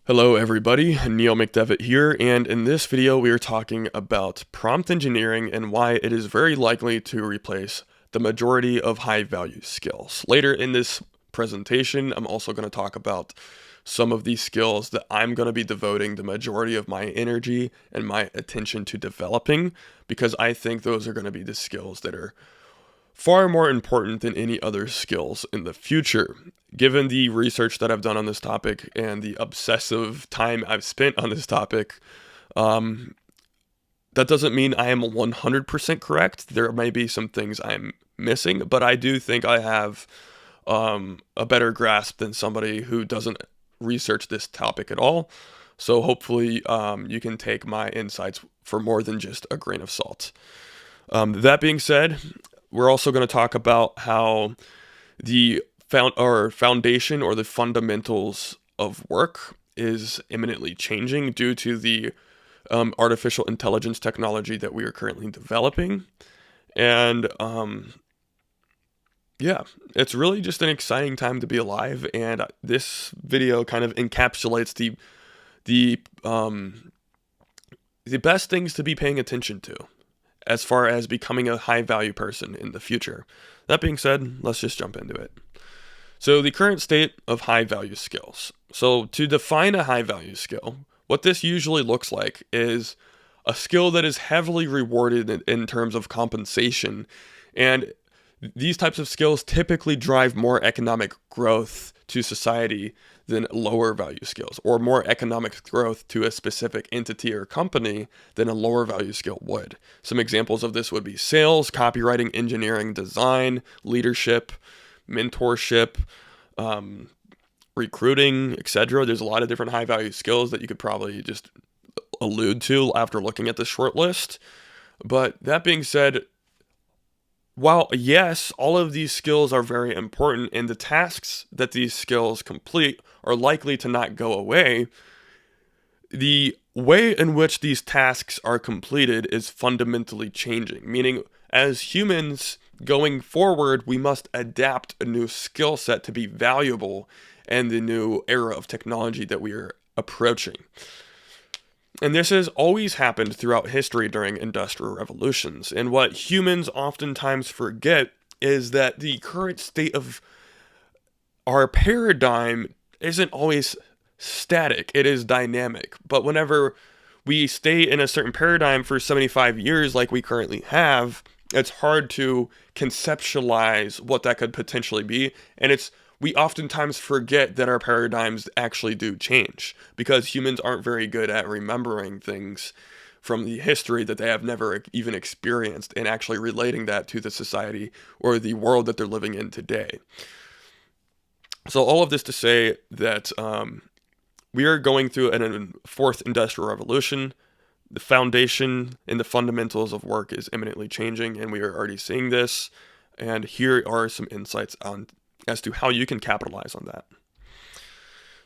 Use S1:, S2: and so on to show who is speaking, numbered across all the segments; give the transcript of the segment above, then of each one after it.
S1: Hello everybody, Neil McDevitt here, and in this video we are talking about prompt engineering and why it is very likely to replace the majority of high-value skills. Later in this presentation, I'm also going to talk about some of these skills that I'm going to be devoting the majority of my energy and my attention to developing, because I think those are going to be the skills that are far more important than any other skills in the future. Given the research that I've done on this topic and the obsessive time I've spent on this topic, that doesn't mean I am 100% correct. There may be some things I'm missing, but I do think I have a better grasp than somebody who doesn't research this topic at all. So hopefully you can take my insights for more than just a grain of salt. That being said, we're also going to talk about how the foundation or the fundamentals of work is imminently changing due to the artificial intelligence technology that we are currently developing. And yeah, it's really just an exciting time to be alive. And this video kind of encapsulates the best things to be paying attention to as far as becoming a high-value person in the future. That being said, let's just jump into it. So the current state of high-value skills. So to define a high-value skill, what this usually looks like is a skill that is heavily rewarded in terms of compensation. And these types of skills typically drive more economic growth to society than lower value skills, or more economic growth to a specific entity or company than a lower value skill would. Some examples of this would be sales, copywriting, engineering, design, leadership, mentorship, recruiting, etc. There's a lot of different high value skills that you could probably just allude to after looking at the short list. But that being said, while yes, all of these skills are very important and the tasks that these skills complete are likely to not go away, the way in which these tasks are completed is fundamentally changing. Meaning, as humans going forward, we must adapt a new skill set to be valuable in the new era of technology that we are approaching. And this has always happened throughout history during industrial revolutions. And what humans oftentimes forget is that the current state of our paradigm isn't always static, it is dynamic. But whenever we stay in a certain paradigm for 75 years like we currently have, it's hard to conceptualize what that could potentially be. And we oftentimes forget that our paradigms actually do change, because humans aren't very good at remembering things from the history that they have never even experienced and actually relating that to the society or the world that they're living in today. So all of this to say that we are going through a fourth industrial revolution. The foundation and the fundamentals of work is imminently changing, and we are already seeing this. And here are some insights as to how you can capitalize on that.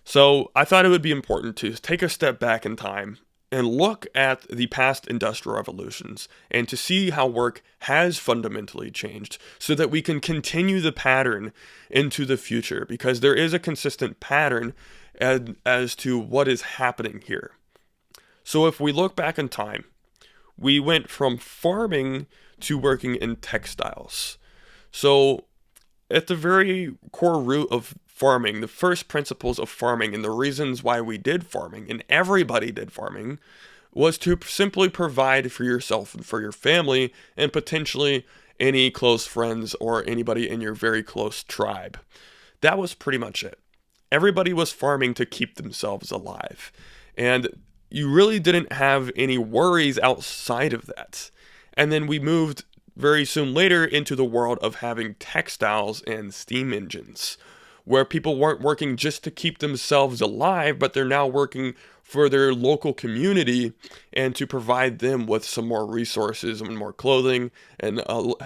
S1: So I thought it would be important to take a step back in time and look at the past industrial revolutions and to see how work has fundamentally changed so that we can continue the pattern into the future, because there is a consistent pattern as to what is happening here. So if we look back in time, we went from farming to working in textiles. So at the very core root of farming, the first principles of farming and the reasons why we did farming, and everybody did farming, was to simply provide for yourself and for your family and potentially any close friends or anybody in your very close tribe. That was pretty much it. Everybody was farming to keep themselves alive. And you really didn't have any worries outside of that. And then we moved very soon later into the world of having textiles and steam engines, where people weren't working just to keep themselves alive, but they're now working for their local community and to provide them with some more resources and more clothing. And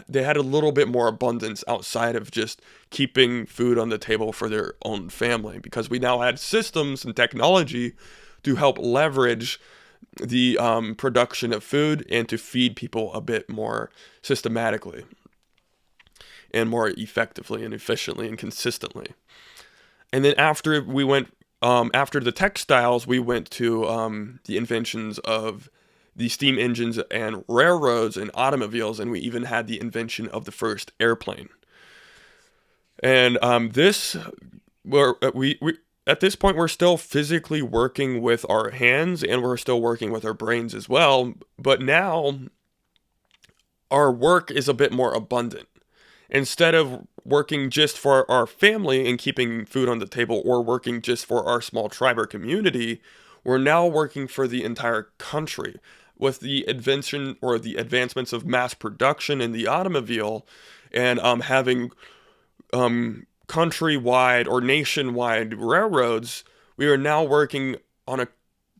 S1: they had a little bit more abundance outside of just keeping food on the table for their own family, because we now had systems and technology to help leverage the production of food and to feed people a bit more systematically and more effectively and efficiently and consistently. And then after we went after the textiles, we went to the inventions of the steam engines and railroads and automobiles, and we even had the invention of the first airplane. And we at this point we're still physically working with our hands, and we're still working with our brains as well. But now our work is a bit more abundant. Instead of working just for our family and keeping food on the table, or working just for our small tribe or community, we're now working for the entire country. With the invention or the advancements of mass production in the automobile, and having countrywide or nationwide railroads, we are now working on a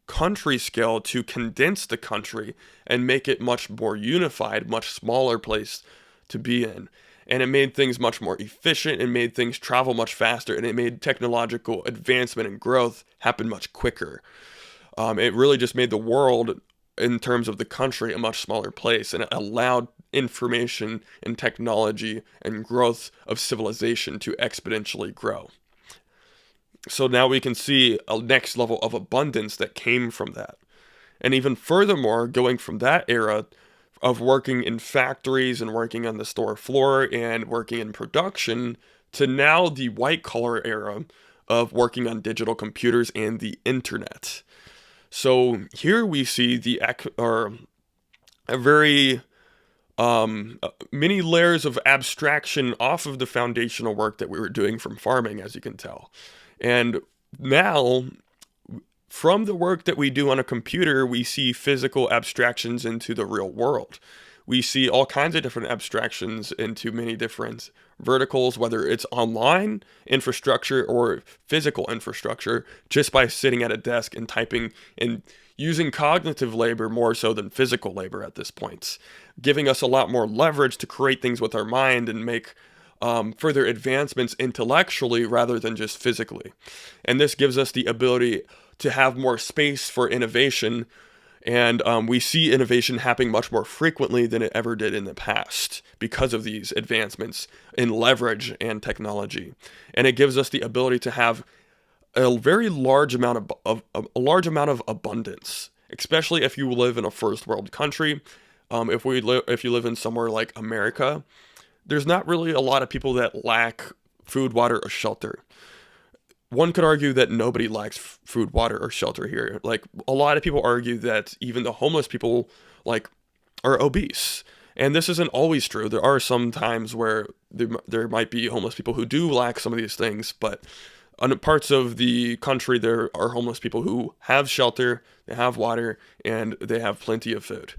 S1: country scale to condense the country and make it much more unified, much smaller place to be in. And it made things much more efficient, and made things travel much faster, and it made technological advancement and growth happen much quicker. It really just made the world, in terms of the country, a much smaller place, and it allowed information and technology and growth of civilization to exponentially grow. So now we can see a next level of abundance that came from that. And even furthermore, going from that era of working in factories and working on the store floor and working in production, to now the white collar era of working on digital computers and the internet. So here we see a very many layers of abstraction off of the foundational work that we were doing from farming, as you can tell. And now, from the work that we do on a computer, we see physical abstractions into the real world. We see all kinds of different abstractions into many different verticals, whether it's online infrastructure or physical infrastructure, just by sitting at a desk and typing and using cognitive labor more so than physical labor at this point, giving us a lot more leverage to create things with our mind and make further advancements intellectually rather than just physically. And this gives us the ability to have more space for innovation, and we see innovation happening much more frequently than it ever did in the past because of these advancements in leverage and technology. And it gives us the ability to have a very large amount of a large amount of abundance, especially if you live in a first world country. If you live in somewhere like America, there's not really a lot of people that lack food, water, or shelter. One could argue that nobody lacks food, water, or shelter here. Like, a lot of people argue that even the homeless people, like, are obese. And this isn't always true. There are some times where there might be homeless people who do lack some of these things, but in parts of the country, there are homeless people who have shelter, they have water, and they have plenty of food.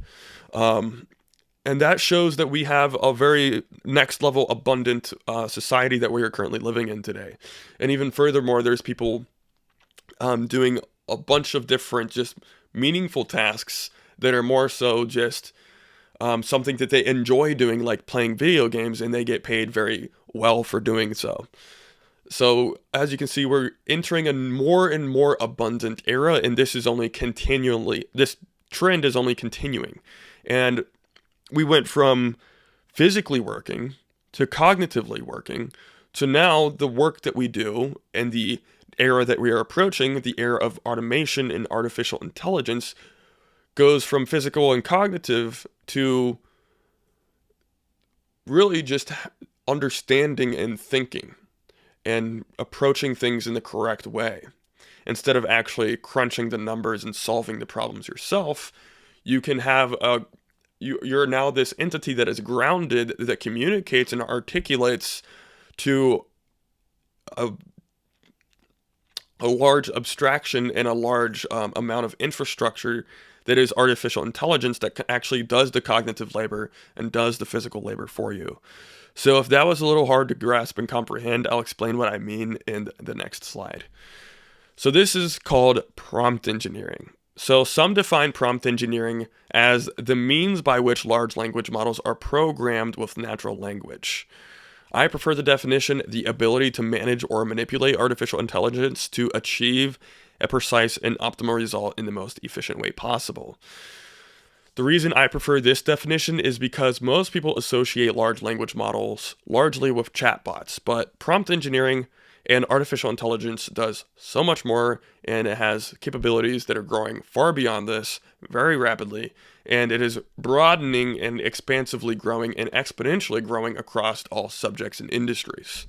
S1: And that shows that we have a very next level abundant society that we are currently living in today. And even furthermore, there's people doing a bunch of different just meaningful tasks that are more so just something that they enjoy doing, like playing video games, and they get paid very well for doing so. So as you can see, we're entering a more and more abundant era, and this trend is only continuing. And we went from physically working to cognitively working to now the work that we do, and the era that we are approaching, the era of automation and artificial intelligence, goes from physical and cognitive to really just understanding and thinking and approaching things in the correct way. Instead of actually crunching the numbers and solving the problems yourself, you can have you're now this entity that is grounded, that communicates and articulates to a large abstraction and a large amount of infrastructure that is artificial intelligence that actually does the cognitive labor and does the physical labor for you. So if that was a little hard to grasp and comprehend, I'll explain what I mean in the next slide. So this is called prompt engineering. So some define prompt engineering as the means by which large language models are programmed with natural language. I prefer the definition, the ability to manage or manipulate artificial intelligence to achieve a precise and optimal result in the most efficient way possible. The reason I prefer this definition is because most people associate large language models largely with chatbots, but prompt engineering And artificial intelligence does so much more, and it has capabilities that are growing far beyond this very rapidly. And it is broadening and expansively growing and exponentially growing across all subjects and industries.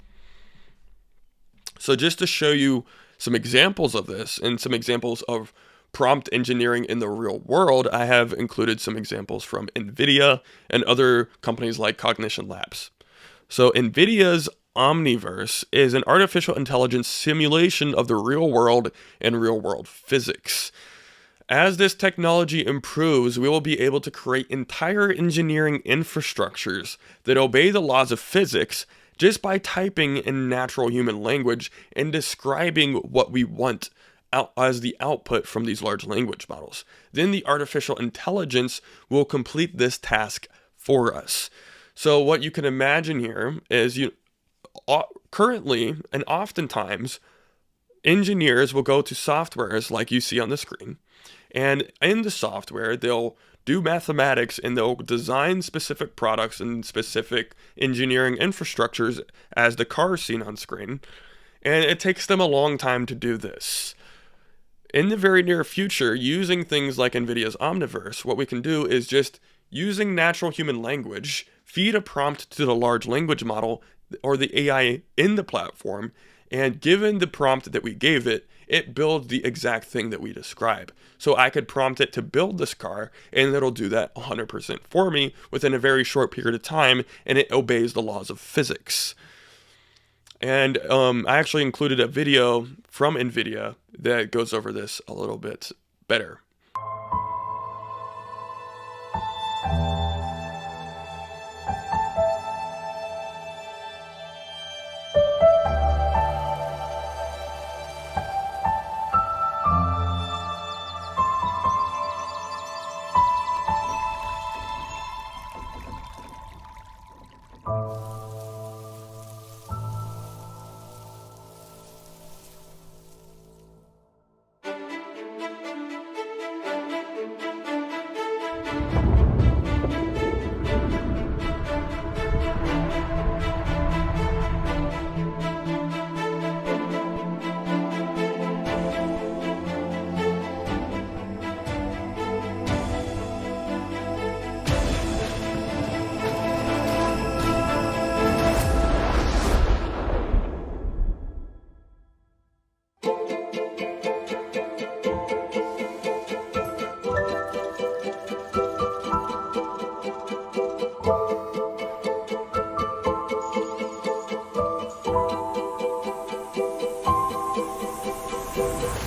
S1: So just to show you some examples of this and some examples of prompt engineering in the real world, I have included some examples from NVIDIA and other companies like ElevenLabs. So NVIDIA's Omniverse is an artificial intelligence simulation of the real world and real world physics. As this technology improves, we will be able to create entire engineering infrastructures that obey the laws of physics just by typing in natural human language and describing what we want out as the output from these large language models. Then the artificial intelligence will complete this task for us. So what you can imagine here is currently and oftentimes engineers will go to softwares like you see on the screen, and in the software they'll do mathematics and they'll design specific products and specific engineering infrastructures as the car seen on screen, and it takes them a long time to do this. In the very near future, using things like NVIDIA's Omniverse, what we can do is just using natural human language, feed a prompt to the large language model or the AI in the platform, and given the prompt that we gave it, it builds the exact thing that we describe. So I could prompt it to build this car, and it'll do that 100% for me within a very short period of time, and it obeys the laws of physics. And I actually included a video from NVIDIA that goes over this a little bit better.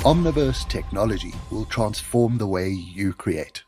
S2: Omniverse technology will transform the way you create.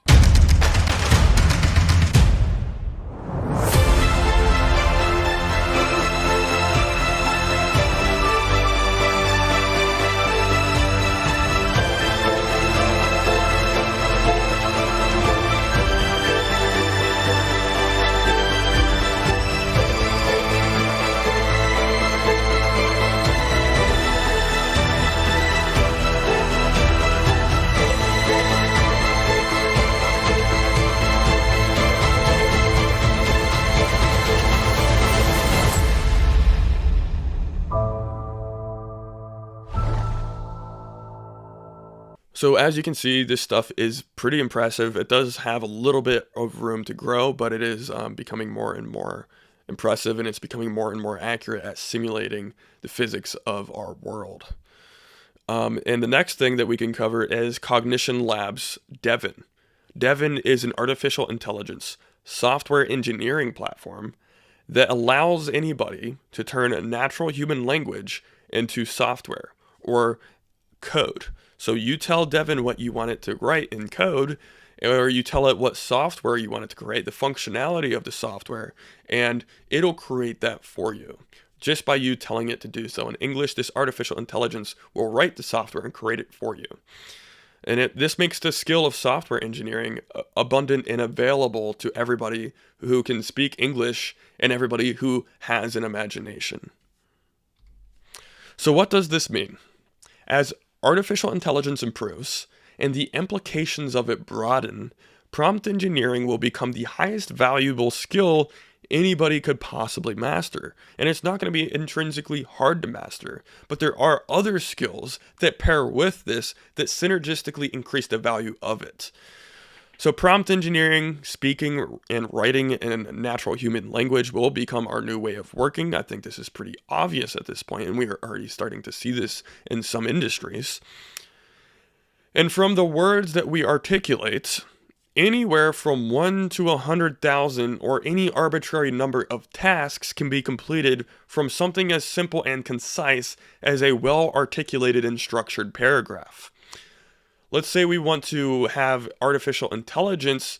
S1: So as you can see, this stuff is pretty impressive. It does have a little bit of room to grow, but it is becoming more and more impressive, and it's becoming more and more accurate at simulating the physics of our world. And the next thing that we can cover is ElevenLabs Devin. Devin is an artificial intelligence software engineering platform that allows anybody to turn a natural human language into software or code. So you tell Devin what you want it to write in code, or you tell it what software you want it to create, the functionality of the software, and it'll create that for you. Just by you telling it to do so. In English, this artificial intelligence will write the software and create it for you. And this makes the skill of software engineering abundant and available to everybody who can speak English and everybody who has an imagination. So what does this mean? As artificial intelligence improves and the implications of it broaden, prompt engineering will become the highest valuable skill anybody could possibly master. And it's not going to be intrinsically hard to master, but there are other skills that pair with this that synergistically increase the value of it. So prompt engineering, speaking and writing in natural human language will become our new way of working. I think this is pretty obvious at this point, and we are already starting to see this in some industries. And from the words that we articulate, anywhere from 1 to 100,000 or any arbitrary number of tasks can be completed from something as simple and concise as a well-articulated and structured paragraph. Let's say we want to have artificial intelligence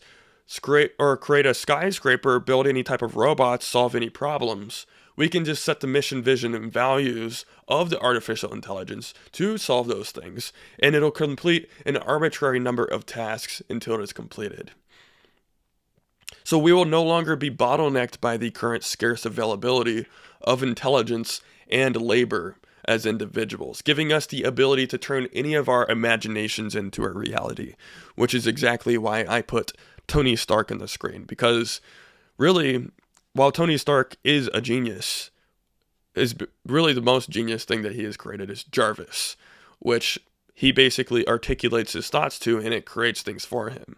S1: create a skyscraper, build any type of robots, solve any problems. We can just set the mission, vision, and values of the artificial intelligence to solve those things, and it'll complete an arbitrary number of tasks until it is completed. So we will no longer be bottlenecked by the current scarce availability of intelligence and labor as individuals, giving us the ability to turn any of our imaginations into a reality, which is exactly why I put Tony Stark on the screen, because really, while Tony Stark is a genius, is really the most genius thing that he has created is Jarvis, which he basically articulates his thoughts to, and it creates things for him.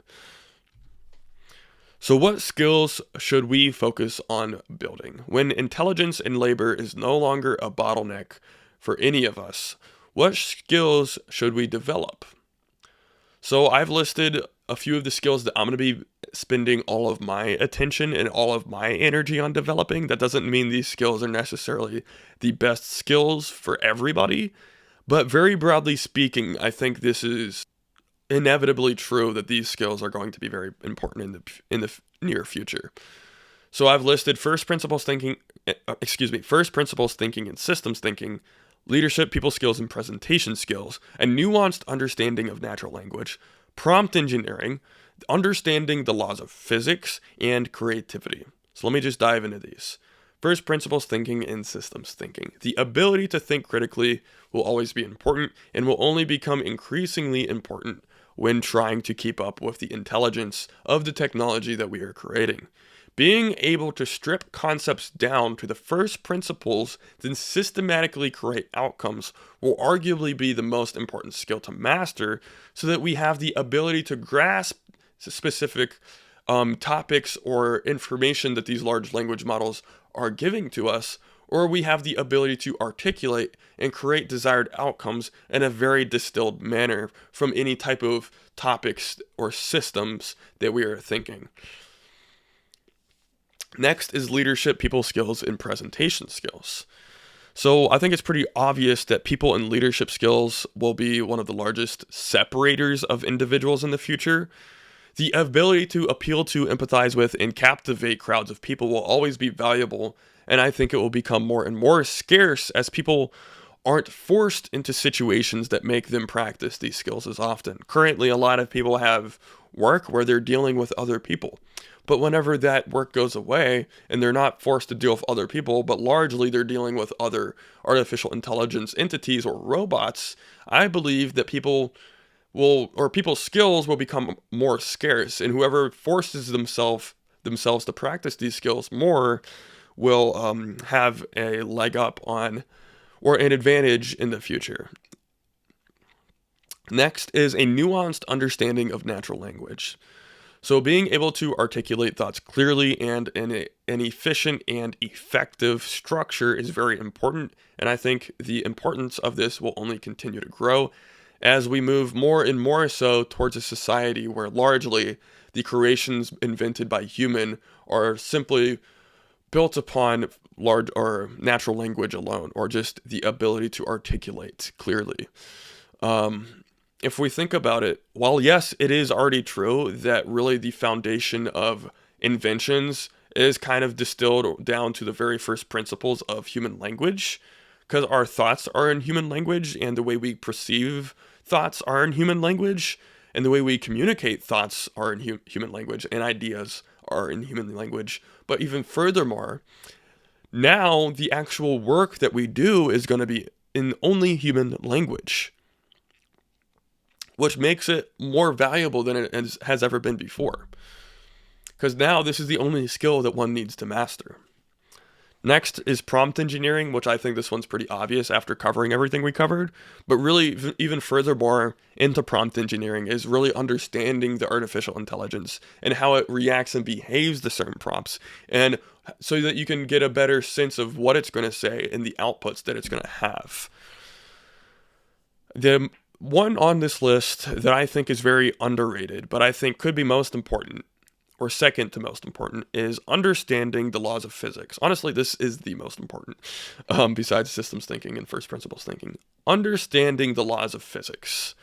S1: So what skills should we focus on building? When intelligence and labor is no longer a bottleneck for any of us, what skills should we develop? So I've listed a few of the skills that I'm going to be spending all of my attention and all of my energy on developing. That doesn't mean these skills are necessarily the best skills for everybody, but very broadly speaking, I think this is inevitably true that these skills are going to be very important in the near future. So I've listed first principles thinking and systems thinking, leadership, people skills, and presentation skills, a nuanced understanding of natural language, prompt engineering, understanding the laws of physics, and creativity. So let me just dive into these. First, principles thinking and systems thinking. The ability to think critically will always be important and will only become increasingly important when trying to keep up with the intelligence of the technology that we are creating. Being able to strip concepts down to the first principles, then systematically create outcomes, will arguably be the most important skill to master, so that we have the ability to grasp specific topics or information that these large language models are giving to us, or we have the ability to articulate and create desired outcomes in a very distilled manner from any type of topics or systems that we are thinking. Next is leadership, people skills, and presentation skills. So I think it's pretty obvious that people and leadership skills will be one of the largest separators of individuals in the future. The ability to appeal to, empathize with, and captivate crowds of people will always be valuable, and I think it will become more and more scarce as people aren't forced into situations that make them practice these skills as often. Currently, a lot of people have work where they're dealing with other people. But whenever that work goes away and they're not forced to deal with other people, but largely they're dealing with other artificial intelligence entities or robots, I believe that people's skills will become more scarce, and whoever forces themselves to practice these skills more will have a leg up on or an advantage in the future. Next is a nuanced understanding of natural language. So being able to articulate thoughts clearly and in an efficient and effective structure is very important, and I think the importance of this will only continue to grow as we move more and more so towards a society where largely the creations invented by human are simply built upon large or natural language alone, or just the ability to articulate clearly. If we think about it, while yes, it is already true that really the foundation of inventions is kind of distilled down to the very first principles of human language, because our thoughts are in human language, and the way we perceive thoughts are in human language, and the way we communicate thoughts are in human language, and ideas are in human language. But even furthermore, now the actual work that we do is going to be in only human language, which makes it more valuable than it has ever been before. because now this is the only skill that one needs to master. Next is prompt engineering, which I think this one's pretty obvious after covering everything we covered. But really, even furthermore into prompt engineering is really understanding the artificial intelligence and how it reacts and behaves to certain prompts, and so that you can get a better sense of what it's going to say and the outputs that it's going to have. The one on this list that I think is very underrated, but I think could be most important, or second to most important, is understanding the laws of physics. Honestly, this is the most important, besides systems thinking and first principles thinking. Understanding the laws of physics.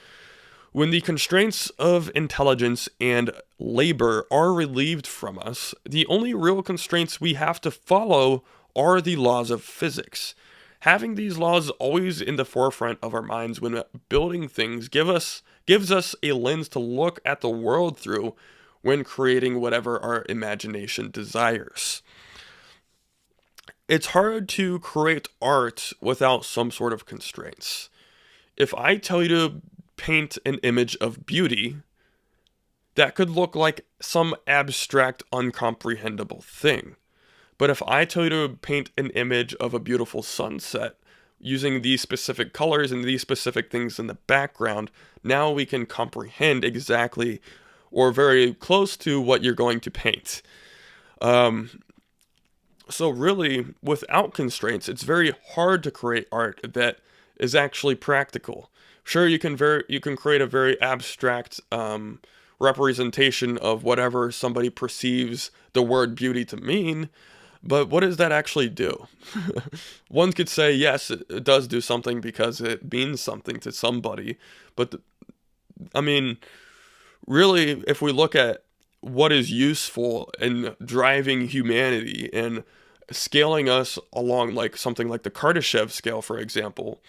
S1: When the constraints of intelligence and labor are relieved from us, the only real constraints we have to follow are the laws of physics. Having these laws always in the forefront of our minds when building things gives us a lens to look at the world through when creating whatever our imagination desires. It's hard to create art without some sort of constraints. If I tell you to paint an image of beauty, that could look like some abstract, uncomprehendable thing. But if I tell you to paint an image of a beautiful sunset using these specific colors and these specific things in the background, now we can comprehend exactly or very close to what you're going to paint. So really, without constraints, it's very hard to create art that is actually practical. Sure, you can create a very abstract representation of whatever somebody perceives the word beauty to mean, but what does that actually do? One could say, yes, it does do something because it means something to somebody, but I mean, really, if we look at what is useful in driving humanity and scaling us along like something like the Kardashev scale, for example,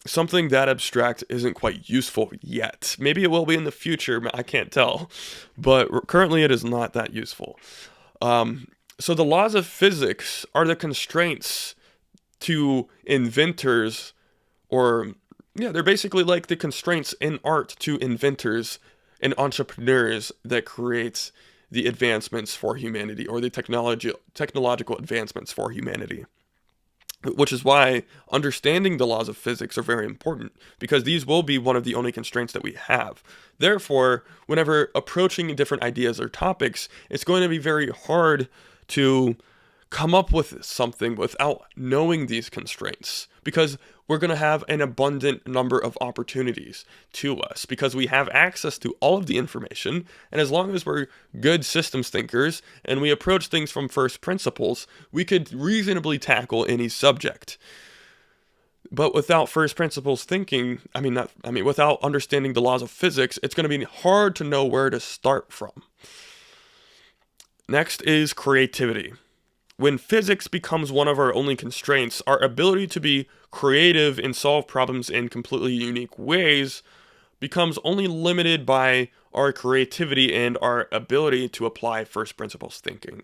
S1: something that abstract isn't quite useful yet. Maybe it will be in the future, I can't tell, but currently it is not that useful. So the laws of physics are the constraints to inventors, or yeah, they're basically like the constraints in art to inventors and entrepreneurs that create the advancements for humanity, or the technological advancements for humanity. Which is why understanding the laws of physics are very important, because these will be one of the only constraints that we have. Therefore, whenever approaching different ideas or topics, it's going to be very hard to come up with something without knowing these constraints, because we're going to have an abundant number of opportunities to us because we have access to all of the information. And as long as we're good systems thinkers and we approach things from first principles, we could reasonably tackle any subject. But without first principles thinking, without understanding the laws of physics, it's going to be hard to know where to start from. Next is creativity. When physics becomes one of our only constraints, our ability to be creative and solve problems in completely unique ways becomes only limited by our creativity and our ability to apply first principles thinking.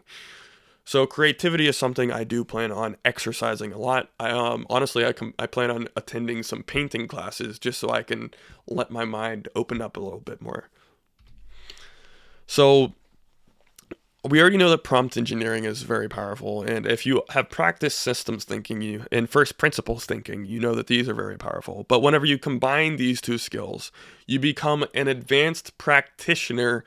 S1: So creativity is something I do plan on exercising a lot. Honestly, I plan on attending some painting classes just so I can let my mind open up a little bit more. So we already know that prompt engineering is very powerful, and if you have practiced systems thinking and first principles thinking, you know that these are very powerful. But whenever you combine these two skills, you become an advanced practitioner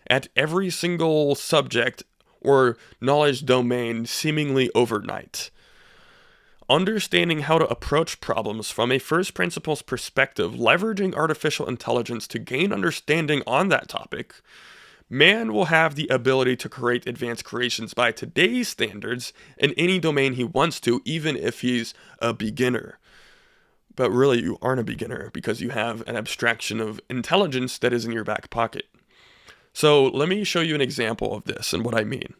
S1: at every single subject or knowledge domain seemingly overnight. Understanding how to approach problems from a first principles perspective, leveraging artificial intelligence to gain understanding on that topic, man will have the ability to create advanced creations by today's standards in any domain he wants to, even if he's a beginner. But really, you aren't a beginner because you have an abstraction of intelligence that is in your back pocket. So let me show you an example of this and what I mean.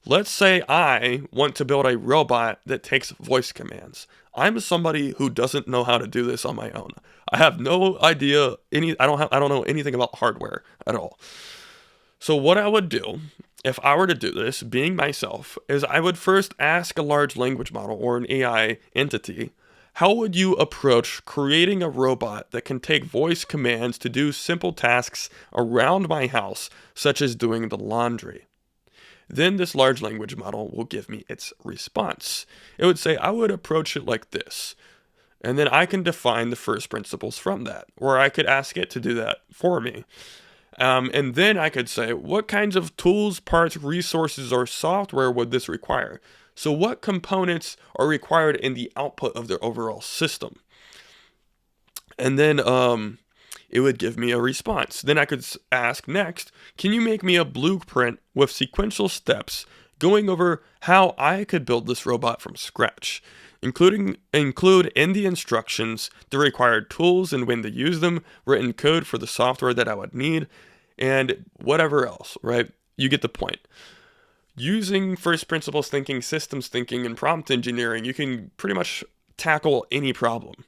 S1: Let's say I want to build a robot that takes voice commands. I'm somebody who doesn't know how to do this on my own. I have no idea I don't know anything about hardware at all. So what I would do, if I were to do this, being myself, is I would first ask a large language model or an AI entity How would you approach creating a robot that can take voice commands to do simple tasks around my house, such as doing the laundry? Then this large language model will give me its response. It would say, I would approach it like this. And then I can define the first principles from that, or I could ask it to do that for me. And then I could say, what kinds of tools, parts, resources, or software would this require? So what components are required in the output of their overall system? And then it would give me a response. Then I could ask next, can you make me a blueprint with sequential steps going over how I could build this robot from scratch? Include in the instructions the required tools and when to use them, written code for the software that I would need, and whatever else, right? You get the point. Using first principles thinking, systems thinking, and prompt engineering, you can pretty much tackle any problem.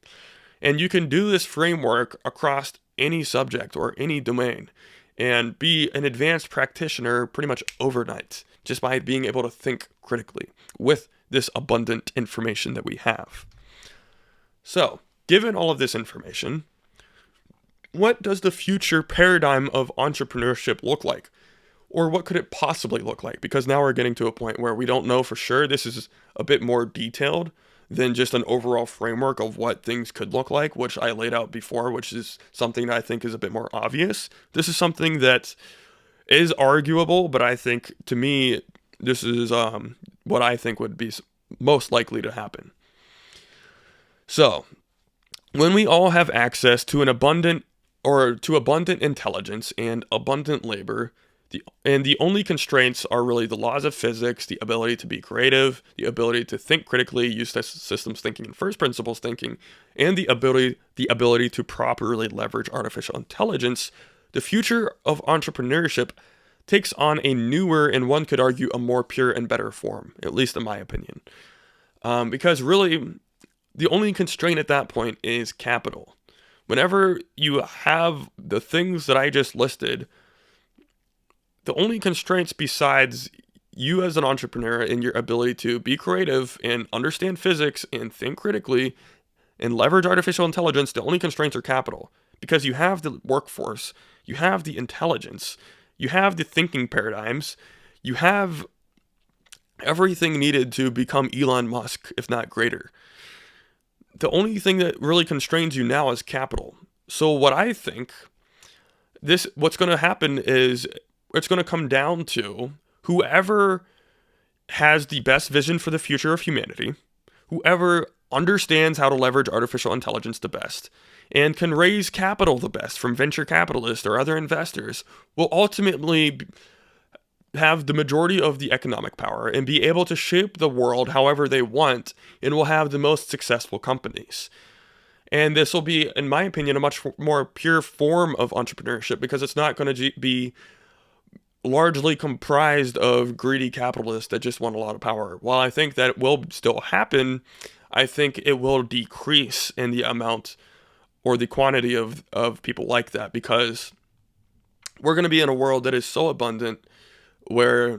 S1: And you can do this framework across any subject or any domain and be an advanced practitioner pretty much overnight just by being able to think critically with this abundant information that we have. So, given all of this information, what does the future paradigm of entrepreneurship look like? Or what could it possibly look like? Because now we're getting to a point where we don't know for sure. This is a bit more detailed than just an overall framework of what things could look like, which I laid out before, which is something that I think is a bit more obvious. This is something that is arguable, but I think, to me, this is what I think would be most likely to happen. So, when we all have access to abundant intelligence and abundant labor, the only constraints are really the laws of physics, the ability to be creative, the ability to think critically, use systems thinking and first principles thinking, and the ability to properly leverage artificial intelligence. The future of entrepreneurship takes on a newer and one could argue a more pure and better form, at least in my opinion. Because really, the only constraint at that point is capital. Whenever you have the things that I just listed, the only constraints besides you as an entrepreneur and your ability to be creative and understand physics and think critically and leverage artificial intelligence, the only constraints are capital. Because you have the workforce, you have the intelligence, you have the thinking paradigms, you have everything needed to become Elon Musk, if not greater. The only thing that really constrains you now is capital. So what I think, what's going to happen is it's going to come down to whoever has the best vision for the future of humanity, whoever understands how to leverage artificial intelligence the best, and can raise capital the best from venture capitalists or other investors, will ultimately have the majority of the economic power and be able to shape the world however they want, and will have the most successful companies. And this will be, in my opinion, a much more pure form of entrepreneurship, because it's not going to be largely comprised of greedy capitalists that just want a lot of power. While I think that it will still happen, I think it will decrease in the amount or the quantity of people like that, because we're going to be in a world that is so abundant where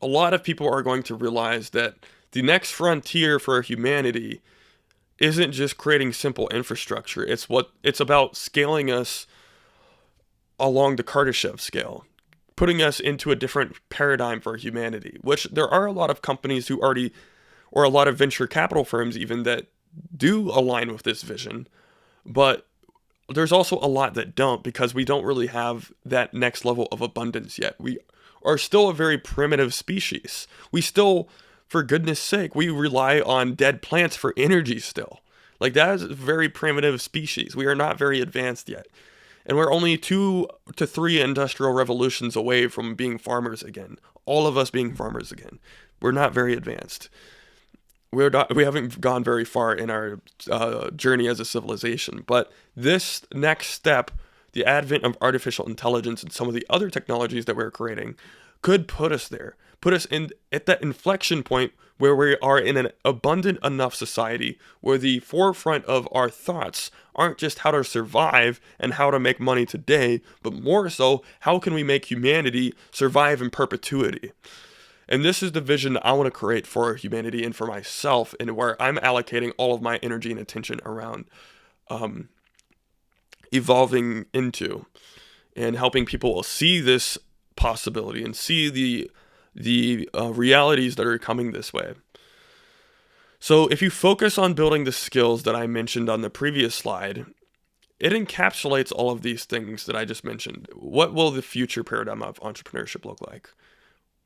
S1: a lot of people are going to realize that the next frontier for humanity isn't just creating simple infrastructure. It's about scaling us along the Kardashev scale, putting us into a different paradigm for humanity, which there are a lot of companies who already, or a lot of venture capital firms even, that do align with this vision, but there's also a lot that don't, because we don't really have that next level of abundance yet. We are still a very primitive species. We still, for goodness sake, we rely on dead plants for energy still. Like, that is a very primitive species. We are not very advanced yet. And we're only 2 to 3 industrial revolutions away from being farmers again. All of us being farmers again. We're not very advanced. We haven't gone very far in our journey as a civilization. But this next step, the advent of artificial intelligence and some of the other technologies that we're creating, could put us there. Put us in at that inflection point where we are in an abundant enough society where the forefront of our thoughts aren't just how to survive and how to make money today, but more so, how can we make humanity survive in perpetuity? And this is the vision I want to create for humanity and for myself, and where I'm allocating all of my energy and attention around evolving into, and helping people see this possibility and see the realities that are coming this way. So if you focus on building the skills that I mentioned on the previous slide, it encapsulates all of these things that I just mentioned. What will the future paradigm of entrepreneurship look like?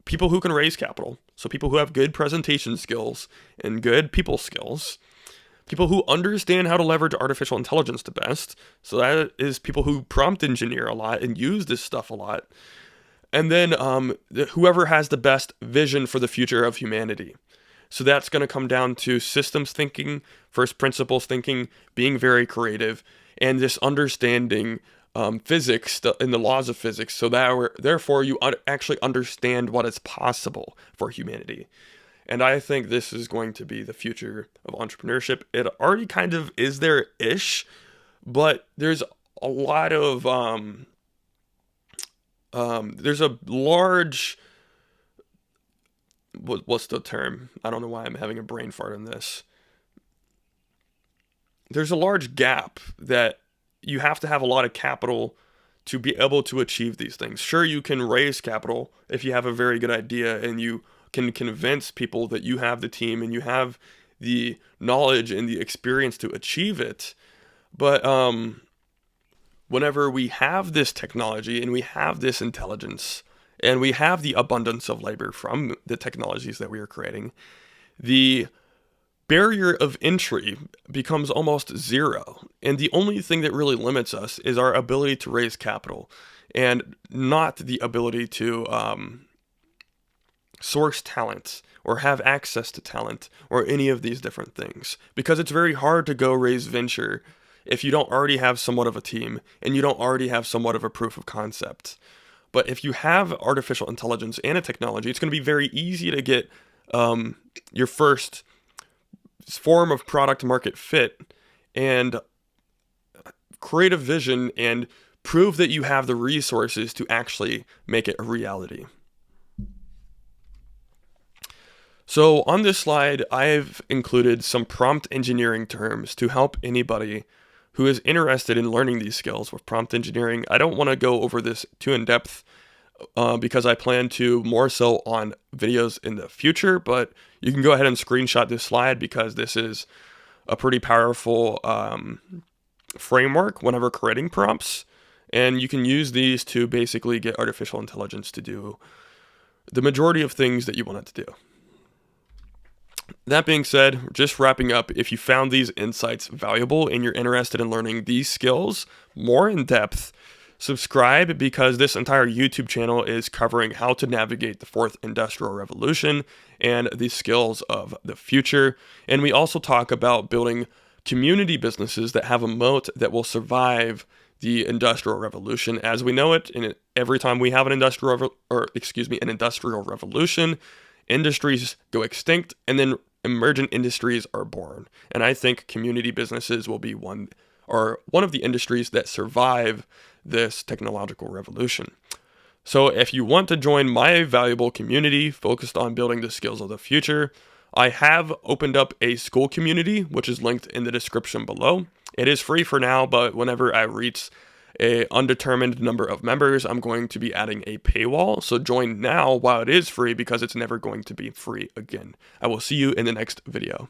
S1: People who can raise capital, so people who have good presentation skills and good people skills. People who understand how to leverage artificial intelligence the best, so that is people who prompt engineer a lot and use this stuff a lot. And then whoever has the best vision for the future of humanity. So that's going to come down to systems thinking, first principles thinking, being very creative, and this understanding physics and the laws of physics, so that therefore you actually understand what is possible for humanity. And I think this is going to be the future of entrepreneurship. It already kind of is there-ish, but there's a lot of there's a large, what's the term? I don't know why I'm having a brain fart on this. There's a large gap that you have to have a lot of capital to be able to achieve these things. Sure, you can raise capital if you have a very good idea and you can convince people that you have the team and you have the knowledge and the experience to achieve it. But whenever we have this technology and we have this intelligence and we have the abundance of labor from the technologies that we are creating, the barrier of entry becomes almost zero. And the only thing that really limits us is our ability to raise capital, and not the ability to source talent or have access to talent or any of these different things. Because it's very hard to go raise venture if you don't already have somewhat of a team and you don't already have somewhat of a proof of concept. But if you have artificial intelligence and a technology, it's going to be very easy to get your first form of product market fit and create a vision and prove that you have the resources to actually make it a reality. So on this slide, I've included some prompt engineering terms to help anybody who is interested in learning these skills with prompt engineering. I don't want to go over this too in depth because I plan to more so on videos in the future, but you can go ahead and screenshot this slide because this is a pretty powerful framework whenever creating prompts, and you can use these to basically get artificial intelligence to do the majority of things that you want it to do. That being said, just wrapping up, if you found these insights valuable and you're interested in learning these skills more in depth, subscribe, because this entire YouTube channel is covering how to navigate the fourth industrial revolution and the skills of the future. And we also talk about building community businesses that have a moat that will survive the industrial revolution as we know it. And every time we have an industrial revolution, industries go extinct and then emergent industries are born. And I think community businesses will be one of the industries that survive this technological revolution. So if you want to join my valuable community focused on building the skills of the future, I have opened up a school community, which is linked in the description below. It is free for now, but whenever I reach a undetermined number of members, I'm going to be adding a paywall. So join now while it is free, because it's never going to be free again. I will see you in the next video.